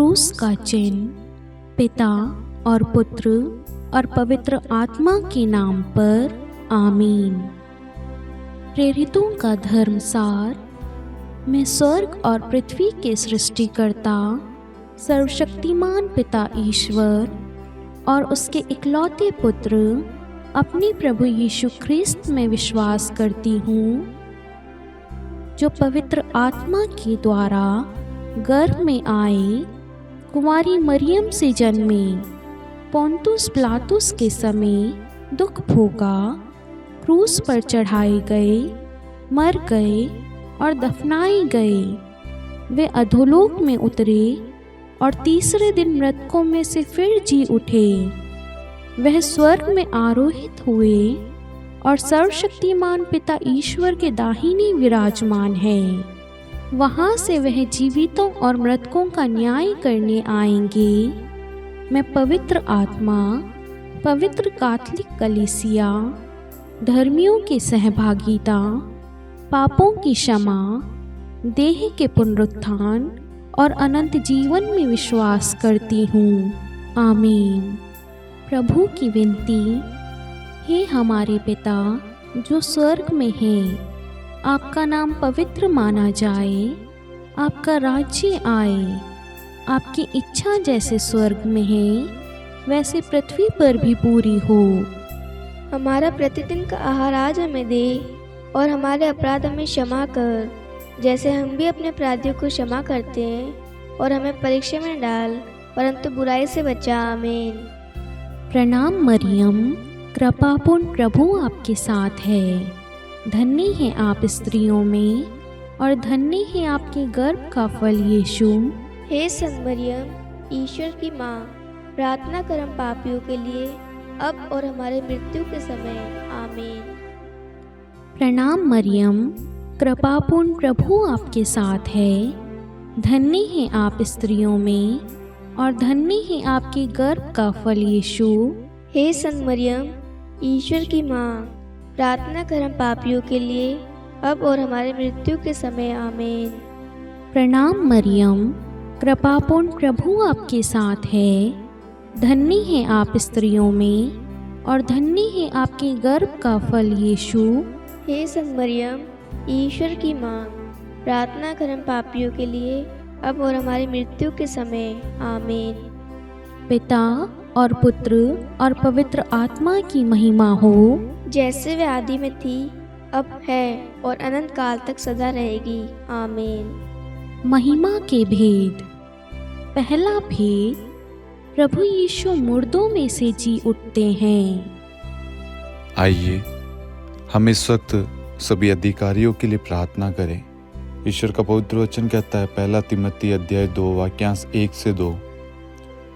क्रूस का चिन्ह पिता और पुत्र और पवित्र आत्मा के नाम पर आमीन। प्रेरितों का धर्मसार। मैं स्वर्ग और पृथ्वी के सृष्टिकर्ता सर्वशक्तिमान पिता ईश्वर और उसके इकलौते पुत्र अपने प्रभु यीशु ख्रिस्त में विश्वास करती हूँ, जो पवित्र आत्मा के द्वारा गर्भ में आए, कुंवारी मरियम से जन्मे, पोंतुस पिलातुस के समय दुख भोगा, क्रूस पर चढ़ाए गए, मर गए और दफनाए गए। वे अधोलोक में उतरे और तीसरे दिन मृतकों में से फिर जी उठे। वह स्वर्ग में आरोहित हुए और सर्वशक्तिमान पिता ईश्वर के दाहिने विराजमान है। वहाँ से वह जीवितों और मृतकों का न्याय करने आएंगे। मैं पवित्र आत्मा, पवित्र कैथोलिक कलीसिया, धर्मियों की सहभागिता, पापों की क्षमा, देह के पुनरुत्थान और अनंत जीवन में विश्वास करती हूँ। आमीन। प्रभु की विनती। हे हमारे पिता जो स्वर्ग में है, आपका नाम पवित्र माना जाए, आपका राज्य आए, आपकी इच्छा जैसे स्वर्ग में है वैसे पृथ्वी पर भी पूरी हो। हमारा प्रतिदिन का आहार आज हमें दे और हमारे अपराध हमें क्षमा कर, जैसे हम भी अपने अपराधियों को क्षमा करते हैं, और हमें परीक्षा में डाल परंतु बुराई से बचा। आमीन। प्रणाम मरियम, कृपापूर्ण प्रभु आपके साथ है। धन्य है आप स्त्रियों में और धन्य है आपके गर्भ का फल यीशु। हे संत मरियम, ईश्वर की माँ, प्रार्थना कर हम पापियों के लिए अब और हमारे मृत्यु के समय। आमीन। प्रणाम मरियम, कृपापूर्ण प्रभु आपके साथ है। धन्य है आप स्त्रियों में और धन्य है आपके गर्भ का फल यीशु। हे संत मरियम, ईश्वर की माँ, प्रार्थना कर हम पापियों के लिए अब और हमारे मृत्यु के समय। आमीन। प्रणाम मरियम, कृपापूर्ण प्रभु आपके साथ है। धन्य है आप स्त्रियों में और धन्य है आपके गर्भ का फल यीशु। हे संत मरियम, ईश्वर की माँ, प्रार्थना कर हम पापियों के लिए अब और हमारी मृत्यु के समय। आमीन। पिता और पुत्र और पवित्र आत्मा की महिमा हो, जैसे वे आदि में थी, अब है और अनंत काल तक सदा रहेगी। आमीन। महिमा के भेद। पहला भेद, प्रभु यीशु मुर्दों में से जी उठते हैं। आइए हम इस वक्त सभी अधिकारियों के लिए प्रार्थना करें। ईश्वर का पवित्र वचन कहता है, पहला तिमोथी अध्याय 2 वाक्यांश 1 से 2।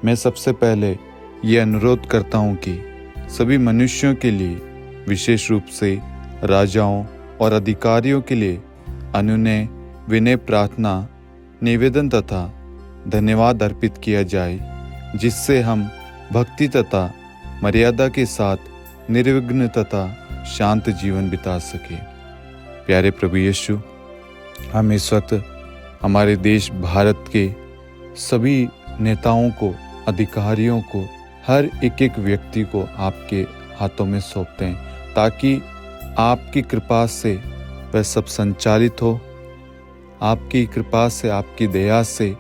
मैं सबसे पहले ये अनुरोध करता हूँ कि सभी मनुष्यों के लिए, विशेष रूप से राजाओं और अधिकारियों के लिए अनुनय, विनय, प्रार्थना, निवेदन तथा धन्यवाद अर्पित किया जाए, जिससे हम भक्ति तथा मर्यादा के साथ निर्विघ्न तथा शांत जीवन बिता सके। प्यारे प्रभु यीशु, हम इस वक्त हमारे देश भारत के सभी नेताओं को, अधिकारियों को, हर एक व्यक्ति को आपके हाथों में सौंपते हैं, ताकि आपकी कृपा से वह सब संचालित हो। आपकी कृपा से, आपकी दया से,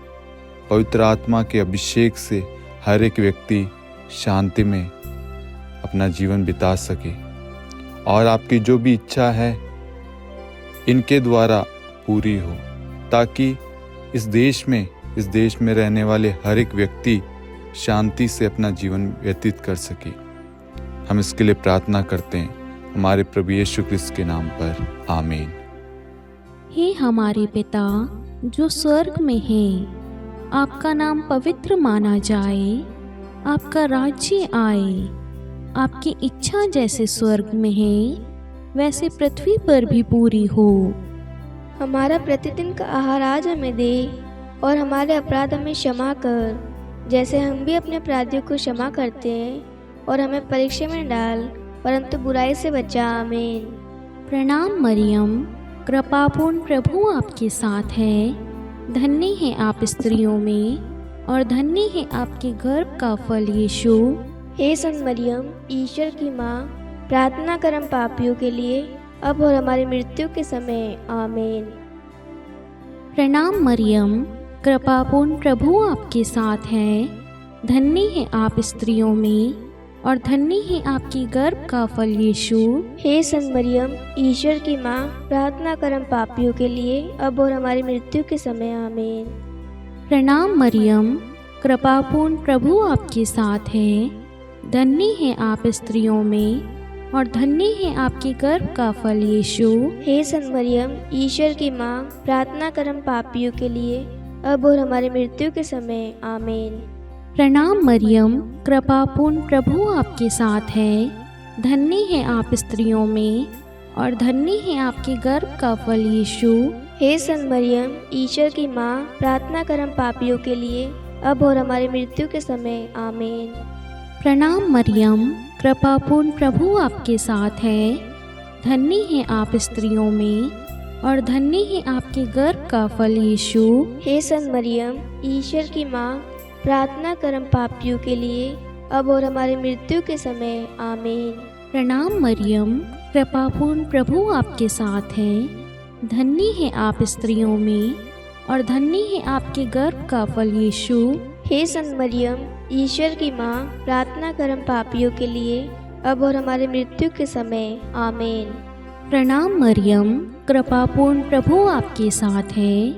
पवित्र आत्मा के अभिषेक से हर एक व्यक्ति शांति में अपना जीवन बिता सके और आपकी जो भी इच्छा है इनके द्वारा पूरी हो, ताकि इस देश में रहने वाले हर एक व्यक्ति शांति से अपना जीवन व्यतीत कर सके। हम इसके लिए प्रार्थना करते हैं हमारे प्रभु यीशु ख्रिस्त के नाम पर। आमीन। हे हमारे पिता जो स्वर्ग में है, आपका नाम पवित्र माना जाए, आपका राज्य आए, आपकी इच्छा जैसे स्वर्ग में है वैसे पृथ्वी पर भी पूरी हो। हमारा प्रतिदिन का आहार आज हमें दे और हमारे अपराध हमें क्षमा कर, जैसे हम भी अपने अपराधियों को क्षमा करते हैं, और हमें परीक्षा में डाल परंतु बुराई से बचा। आमीन। प्रणाम मरियम, कृपापूर्ण प्रभु आपके साथ है। धन्य है आप स्त्रियों में और धन्य है आपके गर्भ का फल यीशु। हे संत मरियम, ईश्वर की माँ, प्रार्थना कर हम पापियों के लिए, अब और हमारी मृत्यु के समय। आमीन। प्रणाम मरियम, कृपापूर्ण प्रभु आपके साथ है। धन्य है आप स्त्रियों में और धन्य है आपकी गर्भ का फल यीशु। हे संत मरियम, ईश्वर की माँ, प्रार्थना कर हम पापियों के लिए, अब और हमारी मृत्यु के समय। आमीन। प्रणाम मरियम, कृपापूर्ण प्रभु आपके साथ है। धन्य है आप स्त्रियों में और धन्य है आपके गर्भ का फल यीशु। हे संत मरियम, ईश्वर की माँ, प्रार्थना कर हम पापियों के लिए, अब और हमारी मृत्यु के समय। आमीन। प्रणाम मरियम, कृपापूर्ण प्रभु आपके साथ है। धन्य है आप स्त्रियों में और धन्य है आपके गर्भ का फल यीशु। हे संत मरियम, ईश्वर की माँ, प्रार्थना कर हम पापियों के लिए, अब और हमारी मृत्यु के समय। आमीन। प्रणाम मरियम, कृपापूर्ण प्रभु आपके साथ है। धन्य है आप स्त्रियों में और धन्य है आपके गर्भ का फल यीशु। हे संत मरियम, ईश्वर की माँ, प्रार्थना कर हम पापियों के लिए, अब और हमारी मृत्यु के समय। आमीन। प्रणाम मरियम, कृपापूर्ण प्रभु आपके साथ है। धन्य है आप स्त्रियों में और धन्य है आपके गर्भ का फल यीशु। हे संत मरियम, ईश्वर की माँ, प्रार्थना कर हम पापियों के लिए, अब और हमारी मृत्यु के समय। आमीन। प्रणाम मरियम, कृपापूर्ण प्रभु आपके साथ है।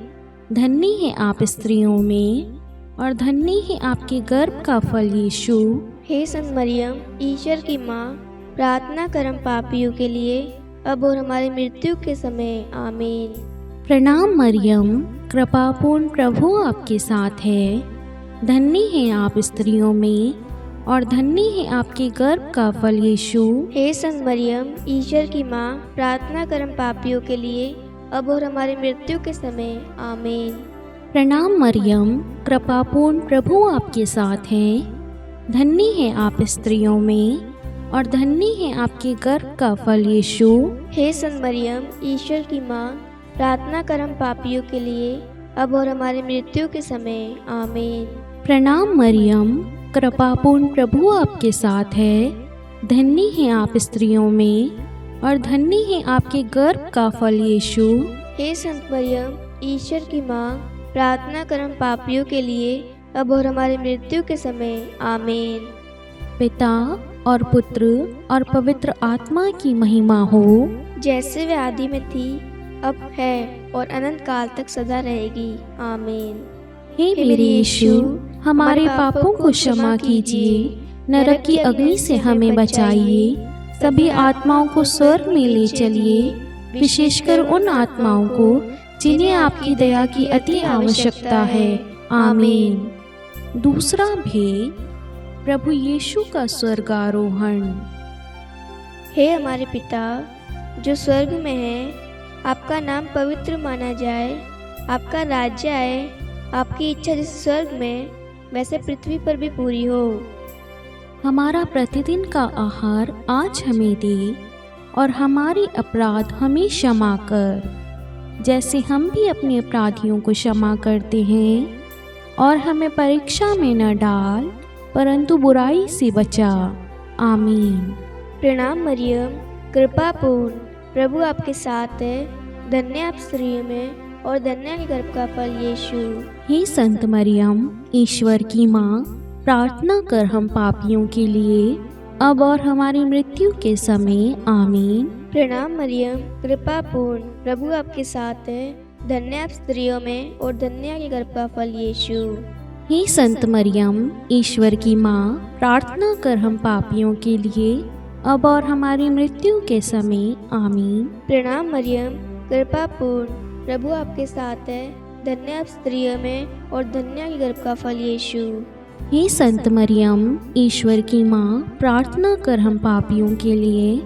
धन्य है आप स्त्रियों में और धन्य है आपके गर्भ का फल यीशु। हे संत मरियम, ईश्वर की माँ, प्रार्थना कर हम पापियों के लिए, अब और हमारी मृत्यु के समय। आमीन। प्रणाम मरियम, कृपापूर्ण प्रभु आपके साथ है। धन्य है आप स्त्रियों में और धन्य है आपके गर्भ का फल यीशु। हे संत मरियम, ईश्वर की माँ, प्रार्थना कर हम पापियों के लिए, अब और हमारी मृत्यु के समय। आमीन। प्रणाम मरियम, कृपापूर्ण प्रभु आपके साथ है। धन्य है आप स्त्रियों में और धन्य है आपके गर्भ का फल यीशु। हे संत मरियम, ईश्वर की माँ, प्रार्थना कर हम पापियों के लिए, अब और हमारी मृत्यु के समय। आमीन। प्रणाम मरियम, कृपापूर्ण प्रभु आपके साथ है। धन्य है आप स्त्रियों में और धन्य है आपके गर्भ का फल यीशु। हे संत मरियम, ईश्वर की माँ, प्रार्थना कर हम पापियों के लिए, अब और हमारी मृत्यु के समय। आमीन। पिता और पुत्र और पवित्र आत्मा की महिमा हो, जैसे वे आदि में थी, अब है और अनंत काल तक सदा रहेगी। आमीन। हे मेरे यीशु, हमारे पापों को क्षमा कीजिए, नरक की अग्नि से हमें बचाइए, सभी आत्माओं को स्वर्ग में ले चलिए, विशेषकर उन आत्माओं को जिन्हें आपकी दया की अति आवश्यकता है। आमीन। दूसरा भेद, प्रभु यीशु का स्वर्गारोहण। हे हमारे पिता जो स्वर्ग में है, आपका नाम पवित्र माना जाए, आपका राज्य आए, आपकी इच्छा जैसे स्वर्ग में वैसे पृथ्वी पर भी पूरी हो। हमारा प्रतिदिन का आहार आज हमें दे और हमारे अपराध हमें क्षमा कर, जैसे हम भी अपने अपराधियों को क्षमा करते हैं, और हमें परीक्षा में न डाल परंतु बुराई से बचा। आमीन। प्रणाम मरियम, कृपा पूर्ण, प्रभु आपके साथ है। धन्य आप स्त्रियों में और धन्य के गर्भ का फल यीशु। हे संत मरियम, ईश्वर की माँ, प्रार्थना कर हम पापियों के लिए, अब और हमारी मृत्यु के समय। आमीन। प्रणाम मरियम, कृपा पूर्ण, प्रभु आपके साथ है। धन्य आप स्त्रियों में और धन्य के गर्भ का फल यीशु। हे संत मरियम, ईश्वर की माँ, प्रार्थना कर हम पापियों के लिए, अब और हमारी मृत्यु के समय। आमीन। प्रणाम मरियम, कृपा पूर्ण, प्रभु आपके साथ है। धन्य आप स्त्रियों में और धन्य के गर्भ का फल यीशु। हे संत मरियम, ईश्वर की माँ, प्रार्थना कर हम पापियों के लिए,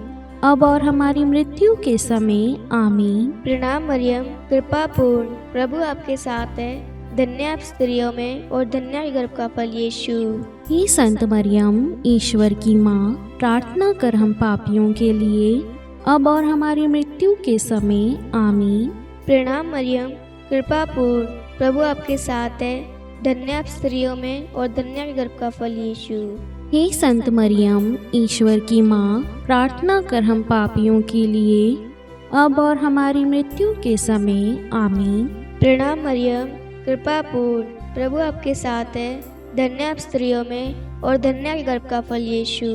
अब और हमारी मृत्यु के समय। आमीन। प्रणाम मरियम, कृपा पूर्ण, प्रभु आपके साथ है। धन्य आप स्त्रियों में और धन्य के गर्भ का फल यीशु। हे संत मरियम, ईश्वर की माँ, प्रार्थना कर हम पापियों के लिए, अब और हमारी मृत्यु के समय। आमीन। प्रणाम मरियम, कृपा पूर्ण, प्रभु आपके साथ है। धन्य आप स्त्रियों में और धन्य आपके गर्भ का फल यीशु। हे संत मरियम, ईश्वर की माँ, प्रार्थना कर हम पापियों के लिए, अब और हमारी मृत्यु के समय। आमीन। प्रणाम मरियम, कृपा पूर्ण, प्रभु आपके साथ है। धन्य आप स्त्रियों में और धन्य आपके गर्भ का फल यीशु।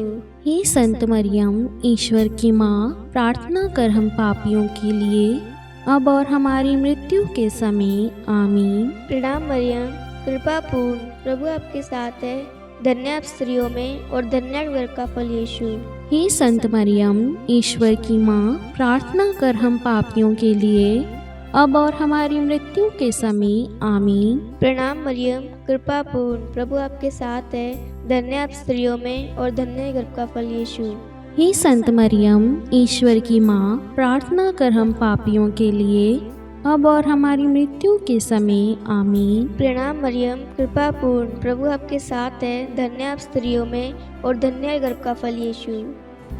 हे संत मरियम, ईश्वर की माँ, प्रार्थना कर हम पापियों के लिए, अब और हमारी मृत्यु के समय। आमीन। प्रणाम मरियम, कृपा पूर्ण, प्रभु आपके साथ है। धन्य आप स्त्रियों में और धन्य आपके गर्भ का फल यीशु। हे संत मरियम, ईश्वर की माँ, प्रार्थना कर हम पापियों के लिए, अब और हमारी मृत्यु के समय। आमीन। प्रणाम मरियम, कृपा पूर्ण, प्रभु आपके साथ है। धन्य आप स्त्रियों में और धन्य गर्भ का फल यीशु। हे संत मरियम, ईश्वर की माँ, प्रार्थना कर हम पापियों के लिए, अब और हमारी मृत्यु के समय। आमीन। प्रणाम मरियम, कृपा पूर्ण, प्रभु आपके साथ है। धन्य आप स्त्रियों में और धन्य गर्भ का फल यीशु।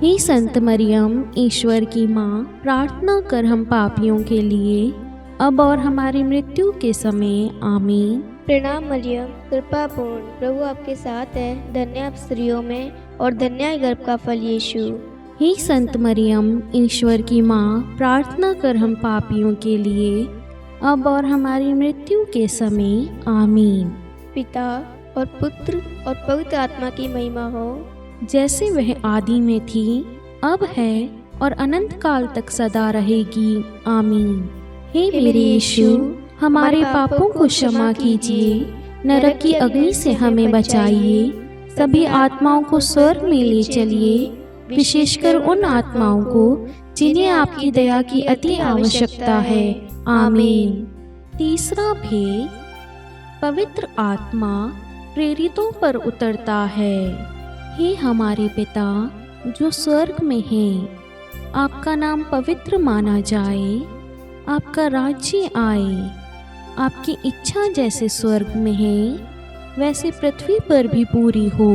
हे संत मरियम, ईश्वर की माँ, प्रार्थना कर हम पापियों के लिए, अब और हमारी मृत्यु के समय। आमीन। प्रणाम मरियम, कृपा पूर्ण, प्रभु आपके साथ है। धन्य आप स्त्रियों में और धन्य गर्भ का फल यीशु। हे संत मरियम, ईश्वर की माँ, प्रार्थना कर हम पापियों के लिए, अब और हमारी मृत्यु के समय। आमीन। पिता और पुत्र और पवित्र आत्मा की महिमा हो, जैसे वह आदि में थी, अब है और अनंत काल तक सदा रहेगी। आमीन। हे मेरे यीशु, हमारे पापों को क्षमा कीजिए, नरक की अग्नि से हमें बचाइए, सभी आत्माओं को स्वर्ग में ले चलिए, विशेषकर उन आत्माओं को जिन्हें आपकी दया की अति आवश्यकता है। आमीन। तीसरा भेद, पवित्र आत्मा प्रेरितों पर उतरता है। हे हमारे पिता जो स्वर्ग में हैं, आपका नाम पवित्र माना जाए, आपका राज्य आए, आपकी इच्छा जैसे स्वर्ग में है वैसे पृथ्वी पर भी पूरी हो।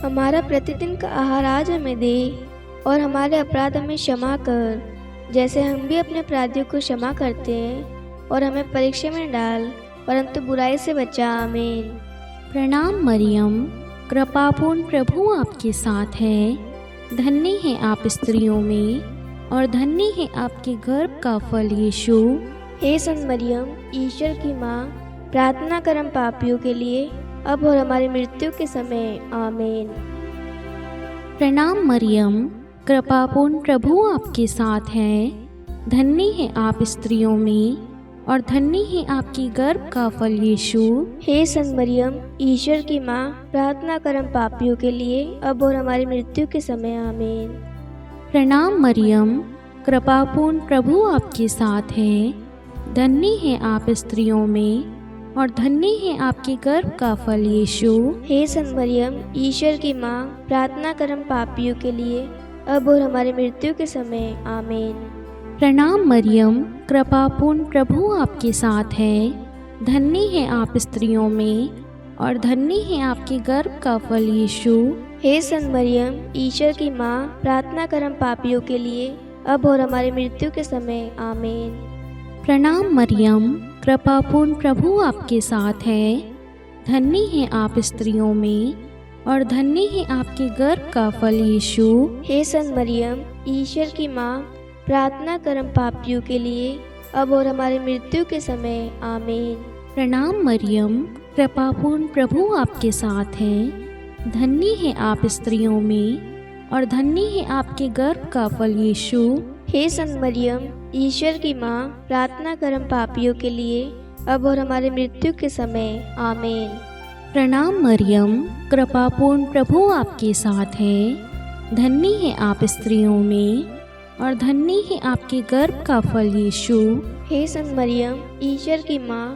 हमारा प्रतिदिन का आहार आज हमें दे, और हमारे अपराध हमें क्षमा कर, जैसे हम भी अपने अपराधियों को क्षमा करते हैं, और हमें परीक्षा में डाल, परंतु बुराई से बचा। आमीन। प्रणाम मरियम, कृपापूर्ण, प्रभु आपके साथ है। धन्य है आप स्त्रियों में, और धन्य है आपके गर्भ का फल यीशु। हे संत मरियम, ईश्वर की माँ, प्रार्थना कर हम पापियों के लिए, अब और हमारी मृत्यु के समय। आमीन। प्रणाम मरियम, कृपापूर्ण, प्रभु आपके साथ है। धन्य है आप स्त्रियों में, और धन्य है आपकी गर्भ का फल यीशु। हे संत मरियम, ईश्वर की माँ, प्रार्थना कर हम पापियों के लिए, अब और हमारी मृत्यु के समय। आमीन। प्रणाम मरियम, कृपापूर्ण, प्रभु आपके साथ है। धन्य है आप स्त्रियों में, और धन्य है आपके गर्भ का फल यीशु। हे संत मरियम, ईश्वर की माँ, प्रार्थना कर हम पापियों के लिए, अब और हमारी मृत्यु के समय। आमीन। प्रणाम मरियम, कृपापूर्ण, प्रभु आपके साथ है। धन्य है आप स्त्रियों में, और धन्य है आपके गर्भ का फल यीशु। हे संत मरियम, ईश्वर की माँ, प्रार्थना कर हम पापियों के लिए, अब और हमारी मृत्यु के समय। आमीन। प्रणाम मरियम, कृपापूर्ण, प्रभु आपके साथ है। धन्य है आप स्त्रियों में, और धन्य है आपके गर्भ का फल यीशु। हे संत मरियम, ईश्वर की माँ, प्रार्थना कर हम पापियों के लिए, अब और हमारी मृत्यु के समय। आमीन। प्रणाम मरियम, कृपापूर्ण, प्रभु आपके साथ है। धन्य है आप स्त्रियों में, और धन्य है आपके गर्भ का फल यीशु। हे संत मरियम, ईश्वर की माँ, प्रार्थना कर हम पापियों के लिए, अब और हमारी मृत्यु के समय। आमीन। प्रणाम मरियम, कृपापूर्ण, प्रभु आपके साथ है। धन्य है आप स्त्रियों में, और धन्य है आपके गर्भ का फल यीशु। हे संत मरियम, ईश्वर की माँ,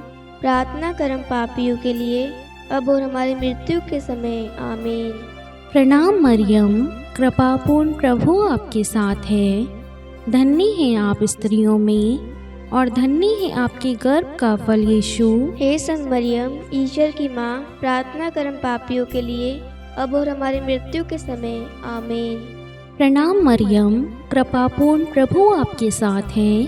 प्रार्थना कर हम पापियों के लिए, अब और हमारी मृत्यु के समय। आमीन। प्रणाम मरियम, कृपापूर्ण, प्रभु आपके साथ है। धन्य है आप स्त्रियों में, और धन्य है आपके गर्भ का फल यीशु। हे संत मरियम, ईश्वर की माँ, प्रार्थना कर हम पापियों के लिए, अब और हमारी मृत्यु के समय। आमीन। प्रणाम मरियम, कृपापूर्ण, प्रभु आपके साथ है।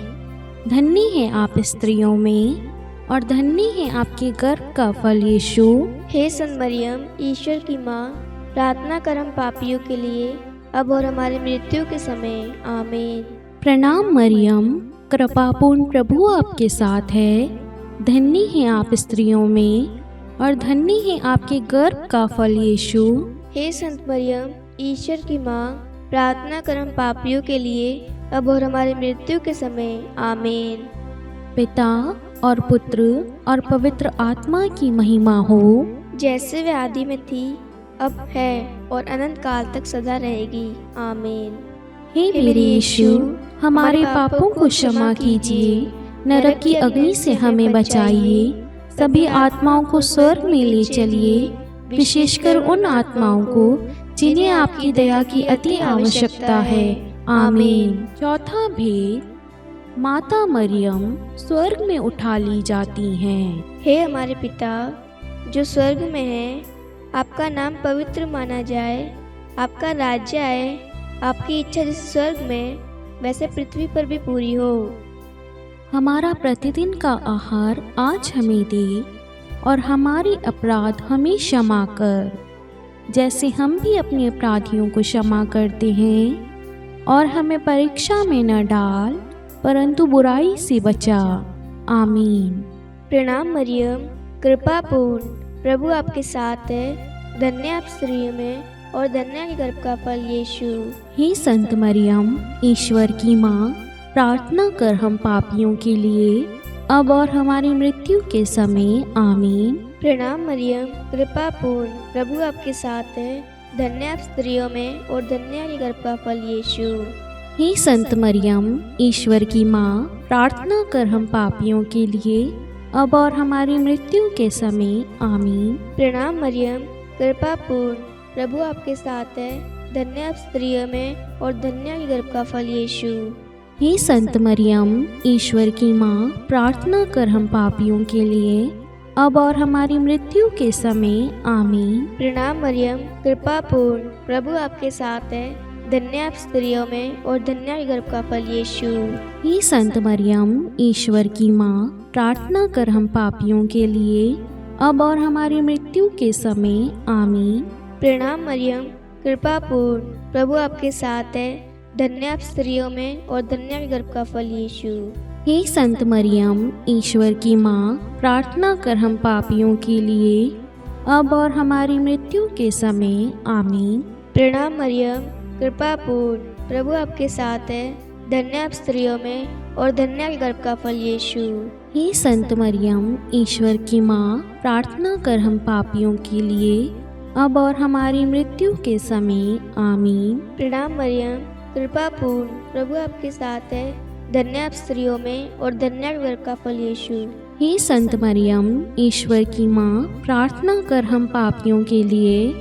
धन्य है आप स्त्रियों में, और धन्य है आपके गर्भ का फल यीशु। हे संत मरियम, ईश्वर की माँ, प्रार्थना कर हम पापियों के लिए, अब और हमारी मृत्यु के समय। आमीन। प्रणाम मरियम, कृपापूर्ण प्रभु आपके साथ है। धन्य है आप स्त्रियों में और धन्य है आपके गर्भ का फल यीशु। हे संत मरियम, ईश्वर की माँ, प्रार्थना कर हम पापियों के लिए, अब और हमारी मृत्यु के समय। आमीन। पिता और पुत्र और पवित्र आत्मा की महिमा हो, जैसे वे आदि में थी, अब है और अनंत काल तक सदा रहेगी। आमीन। हे मेरे यीशु, हमारे पापों को क्षमा कीजिए, नरक की अग्नि से हमें बचाइए, सभी आत्माओं को स्वर्ग में ले चलिए, विशेषकर उन आत्माओं को जिन्हें आपकी दया की अति आवश्यकता है। आमीन। चौथा भेद, माता मरियम स्वर्ग में उठा ली जाती हैं। हे हमारे पिता जो स्वर्ग में है, आपका नाम पवित्र माना जाए, आपका राज्य आए, आपकी इच्छा जैसे स्वर्ग में वैसे पृथ्वी पर भी पूरी हो। हमारा प्रतिदिन का आहार आज हमें दे, और हमारे अपराध हमें क्षमा कर, जैसे हम भी अपने अपराधियों को क्षमा करते हैं, और हमें परीक्षा में न डाल, परंतु बुराई से बचा। आमीन। प्रणाम मरियम, कृपा पूर्ण, प्रभु आपके साथ है। धन्य आप स्त्रियों में और धन्य है गर्भ का फल यीशु। हे संत मरियम, ईश्वर की माँ, प्रार्थना कर हम पापियों के लिए, अब और हमारी मृत्यु के समय। आमीन। प्रणाम मरियम, कृपा पूर्ण, प्रभु आपके साथ है। धन्य आप स्त्रियों में और धन्य है गर्भ का फल यीशु। हे संत मरियम, ईश्वर की माँ, प्रार्थना कर हम पापियों के लिए, अब और हमारी मृत्यु के समय। आमीन। प्रणाम मरियम, कृपा पूर्ण, प्रभु आपके साथ है। धन्य आप स्त्रियों में और धन्य है गर्भ का फल यीशु। हे संत मरियम, ईश्वर की माँ, प्रार्थना कर हम पापियों के लिए, अब और हमारी मृत्यु के समय। आमीन। प्रणाम मरियम, कृपा पूर्ण, प्रभु आपके साथ है। धन्य आप स्त्रियों में और धन्य है गर्भ का फल यीशु। हे संत मरियम, ईश्वर की माँ, प्रार्थना कर हम पापियों के लिए, अब और हमारी मृत्यु के समय। आमीन। प्रणाम मरियम, कृपा पूर्ण, प्रभु आपके साथ है। धन्य आप स्त्रियों में और धन्य है गर्भ का फल यीशु। हे संत मरियम, ईश्वर की माँ, प्रार्थना कर हम पापियों के लिए, अब और हमारी मृत्यु के समय। आमीन। प्रणाम मरियम, कृपा पूर्ण, प्रभु आपके साथ है। धन्य आप स्त्रियों में और धन्य है गर्भ का फल यीशु। हे संत मरियम, ईश्वर की माँ, प्रार्थना कर हम पापियों के लिए, अब और हमारी मृत्यु के समय। आमीन। प्रणाम मरियम, कृपा पूर्ण, प्रभु आपके साथ है। धन्य आप स्त्रियों में और धन्य है गर्भ का फल यीशु। हे संत मरियम, ईश्वर की माँ, प्रार्थना कर हम पापियों के लिए,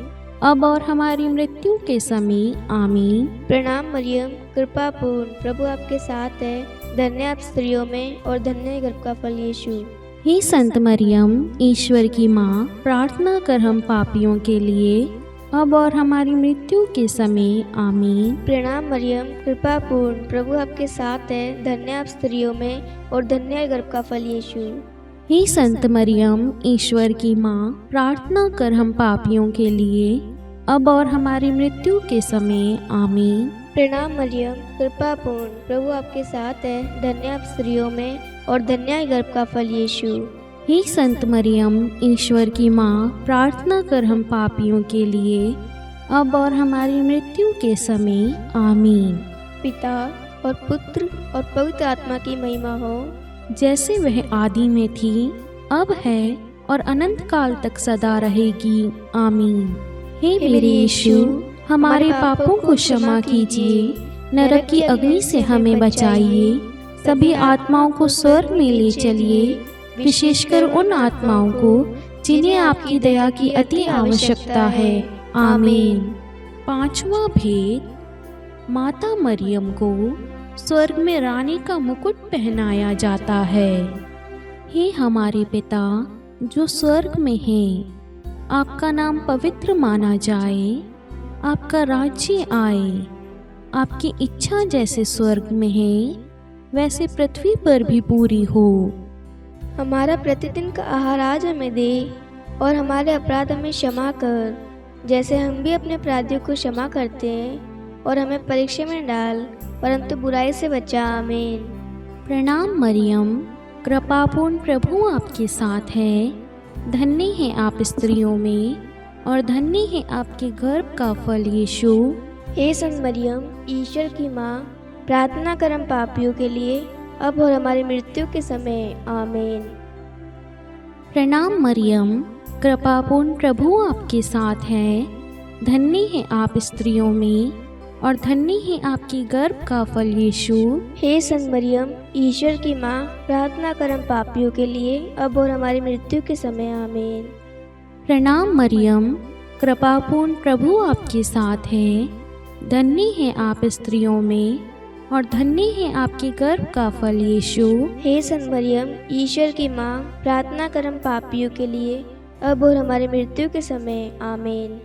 अब और हमारी मृत्यु के समय। आमीन। प्रणाम मरियम, कृपा पूर्ण, प्रभु आपके साथ है। धन्य आप स्त्रियों में और धन्य है गर्भ का फल यीशु। हे संत मरियम, ईश्वर की माँ, प्रार्थना कर हम पापियों के लिए, अब और हमारी मृत्यु के समय। आमीन। प्रणाम मरियम, कृपा पूर्ण, प्रभु आपके साथ है। धन्य आप स्त्रियों में और धन्य है गर्भ का फल यीशु। हे संत मरियम, ईश्वर की माँ, प्रार्थना कर हम पापियों के लिए, अब और हमारी मृत्यु के समय। आमीन। प्रणाम मरियम, कृपा पूर्ण, प्रभु आपके साथ है। धन्य आप स्त्रियों में और धन्य है गर्भ का फल यीशु। हे संत मरियम, ईश्वर की माँ, प्रार्थना कर हम पापियों के लिए, अब और हमारी मृत्यु के समय। आमीन। पिता और पुत्र और पवित्र आत्मा की महिमा हो, जैसे वह आदि में थी, अब है और अनंत काल तक सदा रहेगी। आमीन। हे मेरे यीशु, हमारे पापों को क्षमा कीजिए, नरक की अग्नि से हमें बचाइए, सभी आत्माओं को स्वर्ग में ले चलिए, विशेषकर उन आत्माओं को जिन्हें आपकी दया की अति आवश्यकता है। आमीन। पांचवा भेद, माता मरियम को स्वर्ग में रानी का मुकुट पहनाया जाता है। हे हमारे पिता जो स्वर्ग में हैं, आपका नाम पवित्र माना जाए, आपका राज्य आए, आपकी इच्छा जैसे स्वर्ग में है वैसे पृथ्वी पर भी पूरी हो। हमारा प्रतिदिन का आहार आज हमें दे, और हमारे अपराध हमें क्षमा कर, जैसे हम भी अपने अपराधियों को क्षमा करते हैं, और हमें परीक्षा में डाल, परंतु बुराई से बचा। आमीन। प्रणाम मरियम, कृपापूर्ण प्रभु आपके साथ है। धन्य है आप स्त्रियों में, और धन्य है आपके गर्भ का फल यीशु। हे संत मरियम, ईश्वर की माँ, प्रार्थना कर हम पापियों के लिए, अब और हमारी मृत्यु के समय। आमीन। प्रणाम मरियम, कृपापूर्ण प्रभु आपके साथ है। धन्य है आप स्त्रियों में, और धन्य है आपके गर्भ का फल यीशु। हे संत मरियम, ईश्वर की माँ, प्रार्थना कर हम पापियों के लिए, अब और हमारी मृत्यु के समय। आमीन। प्रणाम मरियम, कृपापूर्ण प्रभु आपके साथ है। धन्य है आप स्त्रियों में, और धन्य है आपके गर्भ का फल यीशु। हे संत मरियम, ईश्वर की माँ, प्रार्थना कर हम पापियों के लिए, अब और हमारी मृत्यु के समय। आमीन।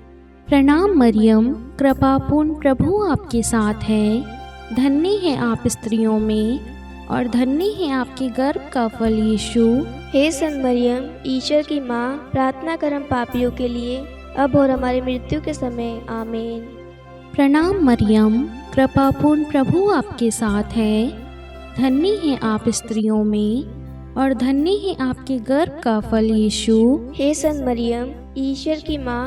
प्रणाम मरियम, कृपापूर्ण प्रभु आपके साथ है। धन्य है आप स्त्रियों में, और धन्य है आपके गर्भ का फल यीशु। हे संत मरियम, ईश्वर की माँ, प्रार्थना कर हम पापियों के लिए, अब और हमारी मृत्यु के समय। आमीन। प्रणाम मरियम, कृपापूर्ण प्रभु आपके साथ है। धन्य है आप स्त्रियों में, और धन्य है आपके गर्भ का फल यीशु। हे संत मरियम, ईश्वर की माँ,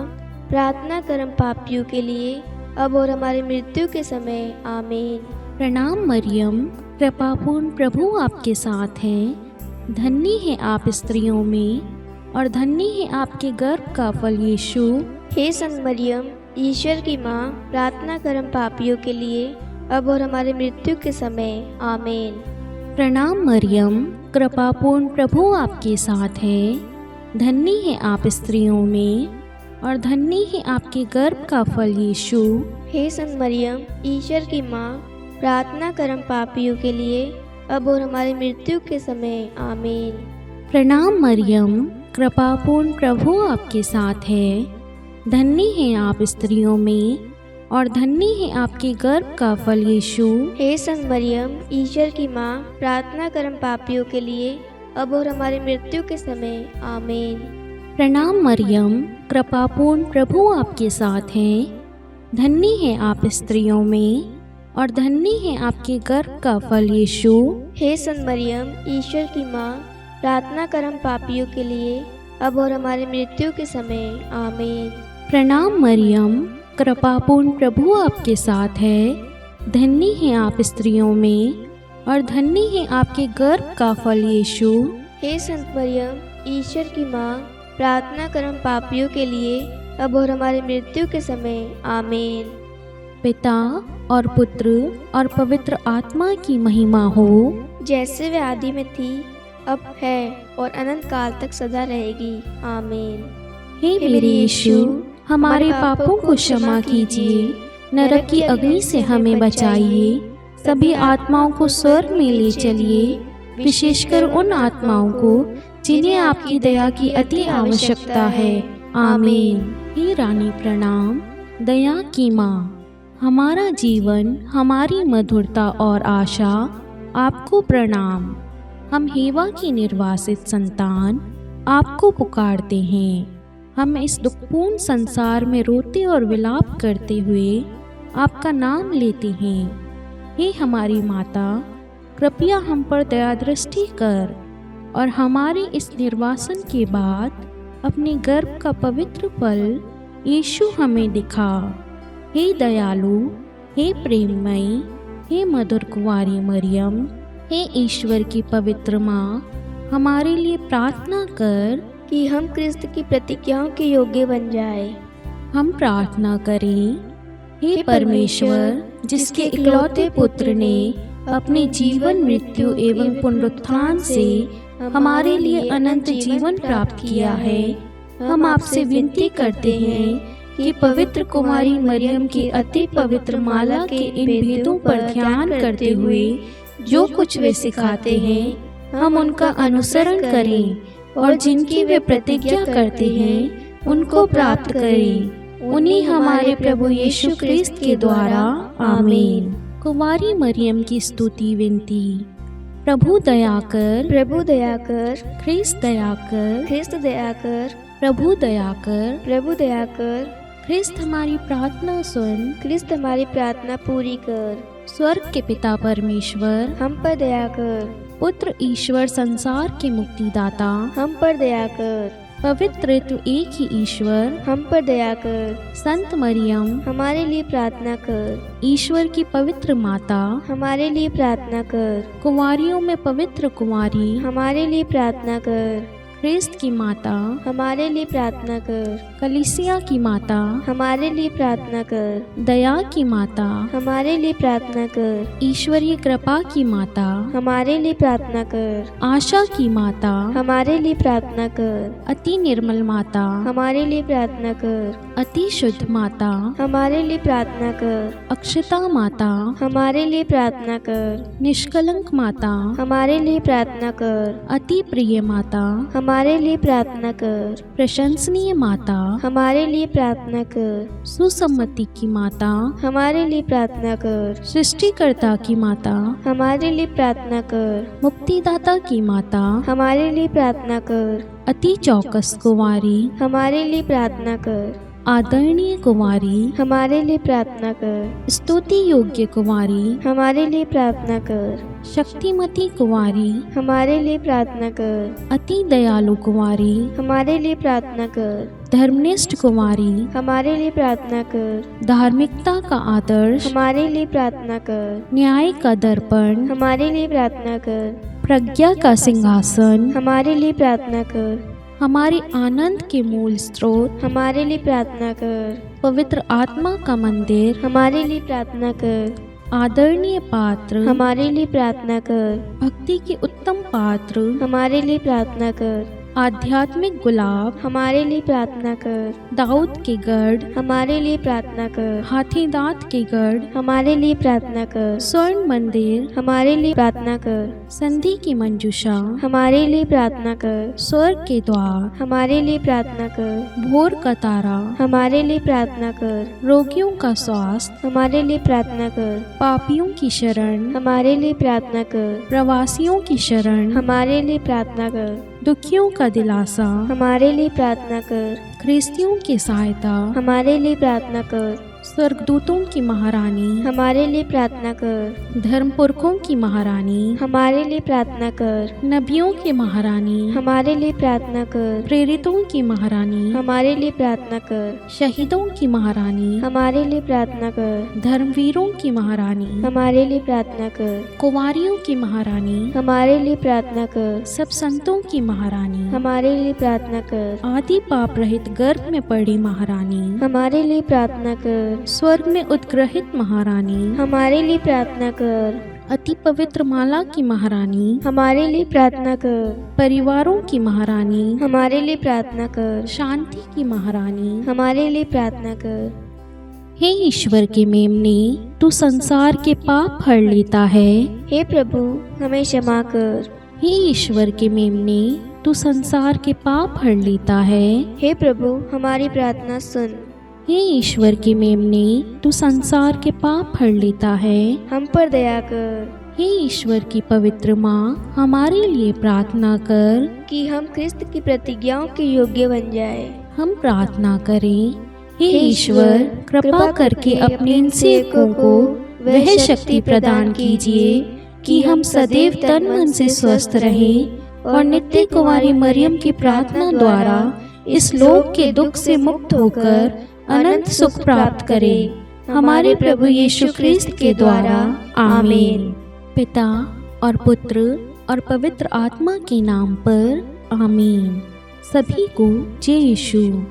प्रार्थना कर हम पापियों के लिए, अब और हमारी मृत्यु के समय। आमीन। प्रणाम मरियम, कृपापूर्ण प्रभु आपके साथ है। धन्य है आप स्त्रियों में, और धन्य है आपके गर्भ का फल यीशु। हे संत मरियम, ईश्वर की माँ, प्रार्थना कर हम पापियों के लिए, अब और हमारी मृत्यु के समय। आमीन। प्रणाम मरियम, कृपापूर्ण प्रभु आपके साथ है। धन्य है आप स्त्रियों में, और धन्य है आपके गर्भ का फल यीशु। हे संत मरियम, ईश्वर की माँ, प्रार्थना कर हम पापियों के लिए, अब और हमारी मृत्यु के समय। आमीन। प्रणाम मरियम, कृपापूर्ण प्रभु आपके साथ है। धन्य है आप स्त्रियों में, और धन्य है आपके गर्भ का फल यीशु। हे संत मरियम, ईश्वर की माँ, प्रार्थना कर हम पापियों के लिए, अब और हमारी मृत्यु के समय। आमीन। प्रणाम मरियम, कृपापूर्ण प्रभु आपके साथ है। धन्य है आप स्त्रियों में, और धन्य है आपके गर्भ का फल यीशु। हे संत मरियम, ईश्वर की माँ, प्रार्थना कर हम पापियों के लिए, अब और हमारी मृत्यु के समय। आमीन। प्रणाम मरियम, कृपापूर्ण प्रभु आपके साथ है। धन्य है आप स्त्रियों में, और धन्य है आपके गर्भ का फल यीशु। हे संत मरियम, ईश्वर की माँ, प्रार्थना कर हम पापियों के लिए, अब और हमारी मृत्यु के समय। आमीन। पिता और पुत्र और पवित्र आत्मा की महिमा हो, जैसे वे आदि में थी, अब है, और अनंत काल तक सदा रहेगी। आमीन। हे मेरे यीशु, हमारे पापों को क्षमा कीजिए, नरक की अग्नि से हमें बचाइए, सभी आत्माओं को स्वर्ग में ले चलिए, विशेषकर उन आत्माओं को जिन्हें आपकी दया की अति आवश्यकता है। आमीन। हे रानी प्रणाम, दया की माँ, हमारा जीवन, हमारी मधुरता और आशा, आपको प्रणाम। हम हेवा की निर्वासित संतान आपको पुकारते हैं। हम इस दुखपूर्ण संसार में रोते और विलाप करते हुए आपका नाम लेते हैं। हे हमारी माता, कृपया हम पर दया दृष्टि कर, और हमारे इस निर्वासन के बाद अपने गर्भ का पवित्र फल यीशु हमें दिखा। हे दयालु, हे प्रेममयी, हे मधुर कुंवारी मरियम, हे ईश्वर की पवित्र माँ, हमारे लिए प्रार्थना कर कि हम क्रिस्त की प्रतिज्ञाओं के योग्य बन जाए। हम प्रार्थना करें। हे परमेश्वर, जिसके इकलौते पुत्र ने अपने जीवन, मृत्यु एवं पुनरुत्थान से हमारे लिए अनंत जीवन प्राप्त किया है, हम आपसे विनती करते हैं कि पवित्र कुमारी मरियम की अति पवित्र माला के इन भेदों पर ध्यान करते हुए जो कुछ वे सिखाते हैं, हम उनका अनुसरण करें, और जिनकी वे प्रतिज्ञा करते हैं उनको प्राप्त करें। उन्हीं हमारे प्रभु यीशु क्रिस्त के द्वारा। आमीन। कुमारी मरियम की स्तुति विनती। प्रभु दया कर, प्रभु दया कर, ख्रिस्त दया कर, ख्रिस्त दया कर, प्रभु दया कर, प्रभु दया कर, ख्रिस्त हमारी प्रार्थना सुन, ख्रिस्त हमारी प्रार्थना पूरी कर, स्वर्ग के पिता परमेश्वर, हम पर दया कर, पुत्र ईश्वर संसार के मुक्तिदाता, हम पर दया कर, पवित्र तू एक ही ईश्वर, हम पर दया कर, संत मरियम, हमारे लिए प्रार्थना कर, ईश्वर की पवित्र माता, हमारे लिए प्रार्थना कर, कुंवारियों में पवित्र कुंवारी, हमारे लिए प्रार्थना कर, ख्रिस्त की माता, हमारे लिए प्रार्थना कर, कलीसिया की माता, हमारे लिए प्रार्थना कर, दया की माता, हमारे लिए प्रार्थना कर, ईश्वरीय कृपा की माता, हमारे लिए प्रार्थना कर, आशा की माता, हमारे लिए प्रार्थना कर, अति निर्मल माता, हमारे लिए प्रार्थना कर, अति शुद्ध माता, हमारे लिए प्रार्थना कर, अक्षता माता, हमारे लिए प्रार्थना कर, निष्कलंक माता, हमारे लिए प्रार्थना कर, अति प्रिय माता, हमारे लिए प्रार्थना कर, प्रशंसनीय माता, हमारे लिए प्रार्थना कर, सुसम्मति की माता, हमारे लिए प्रार्थना कर, सृष्टिकर्ता की माता, हमारे लिए प्रार्थना कर, मुक्तिदाता की माता, हमारे लिए प्रार्थना कर, अति चौकस कुंवारी, हमारे लिए प्रार्थना कर, आदरणीय कुंवारी, हमारे लिए प्रार्थना कर, स्तुति योग्य कुंवारी, हमारे लिए प्रार्थना कर, शक्तिमती कुंवारी, हमारे लिए प्रार्थना कर, अति दयालु कुंवारी, हमारे लिए प्रार्थना कर, धर्मनिष्ठ कुंवारी, हमारे लिए प्रार्थना कर, धार्मिकता का आदर्श, हमारे लिए प्रार्थना कर, न्याय का दर्पण, हमारे लिए प्रार्थना कर, प्रज्ञा का सिंहासन, हमारे लिए प्रार्थना कर, हमारे आनंद के मूल स्रोत, हमारे लिए प्रार्थना कर, पवित्र आत्मा का मंदिर, हमारे लिए प्रार्थना कर, आदरणीय पात्र, हमारे लिए प्रार्थना कर, भक्ति के उत्तम पात्र, हमारे लिए प्रार्थना कर, आध्यात्मिक गुलाब, हमारे लिए प्रार्थना कर, दाऊद के गढ़, हमारे लिए प्रार्थना कर, हाथी दांत के गढ़, हमारे लिए प्रार्थना कर, स्वर्ण मंदिर, हमारे लिए प्रार्थना कर, संधि की मंजूषा, हमारे लिए प्रार्थना कर, स्वर्ग के द्वार, हमारे लिए प्रार्थना कर, भोर का तारा, हमारे लिए प्रार्थना कर, रोगियों का स्वास्थ्य, हमारे लिए प्रार्थना कर, पापियों की शरण, हमारे लिए प्रार्थना कर, प्रवासियों की शरण, हमारे लिए प्रार्थना कर, दुखियों का दिलासा, हमारे लिए प्रार्थना कर, ख्रिस्तियों की सहायता, हमारे लिए प्रार्थना कर, स्वर्गदूतों की महारानी, हमारे लिए प्रार्थना कर, धर्मपुरखों की महारानी, हमारे लिए प्रार्थना कर, नबियों की महारानी, हमारे लिए प्रार्थना कर, प्रेरितों की महारानी, हमारे लिए प्रार्थना कर, शहीदों की महारानी, हमारे लिए प्रार्थना कर, धर्मवीरों की महारानी, हमारे लिए प्रार्थना कर, कुंवारियों की महारानी, हमारे लिए प्रार्थना कर, सब संतों की महारानी, हमारे लिए प्रार्थना कर, आदि पाप रहित गर्भ में पड़ी महारानी, हमारे लिए प्रार्थना कर, स्वर्ग में उद्ग्रहित महारानी, हमारे लिए प्रार्थना कर, अति पवित्र माला की महारानी, हमारे लिए प्रार्थना कर, परिवारों की महारानी, हमारे लिए प्रार्थना कर, शांति की महारानी, हमारे लिए प्रार्थना कर। हे ईश्वर के मेमने, तू संसार के पाप हर लेता है। हे प्रभु, हमें क्षमा कर। हे ईश्वर के मेमने, तू संसार के पाप हर लेता है। हे प्रभु, हमारी प्रार्थना सुन। हे ईश्वर के मेमने, तू संसार के पाप हर लेता है। हम पर दया कर। हे ईश्वर की पवित्र माँ, हमारे लिए प्रार्थना कर कि हम क्रिस्त की प्रतिज्ञाओं के योग्य बन जाए। हम प्रार्थना करें। हे ईश्वर, कृपा करके अपने इन सेवकों को वह शक्ति प्रदान कीजिए कि हम सदैव तन मन से स्वस्थ रहें और नित्य कुंवारी मरियम की प्रार्थना द्वारा इस लोक के दुख से मुक्त होकर अनंत सुख प्राप्त करें। हमारे प्रभु यीशु ख्रिस्त के द्वारा। आमीन। पिता और पुत्र और पवित्र आत्मा के नाम पर। आमीन। सभी को जय यीशु।